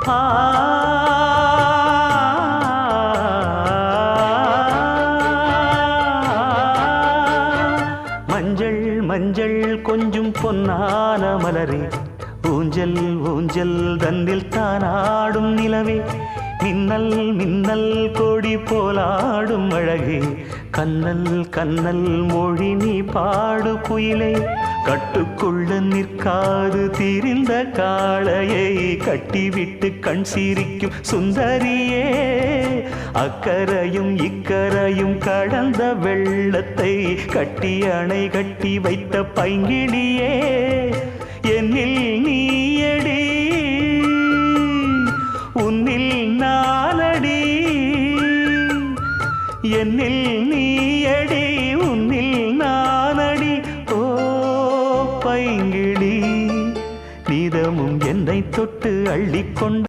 ஆ மஞ்சள் மஞ்சள் கொஞ்சம் பொன்னான மலரே, ஊஞ்சல் ஊஞ்சல் தன்னில் தானாடும் நிலவே, மின்னல் மின்னல் கொடி போலாடும் அழகே, கண்ணல் கண்ணல் மொழி நீ பாடு குயிலே, கட்டுக்குள்ள நிற்காது திரிந்த காளையை கட்டிவிட்டு கண் சிரிக்கும் சுந்தரியே, அக்கரையும் இக்கரையும் கடந்த வெள்ளத்தை கட்டி அணை கட்டி வைத்த பைங்கிளியே, என்னில் நீயடி உன்னில் நானடி, என்னில் நீயடி உன்னில் நானடி. ஓ பைங்கிளி, நீதமும் என்னை தொட்டு அள்ளிக்கொண்டு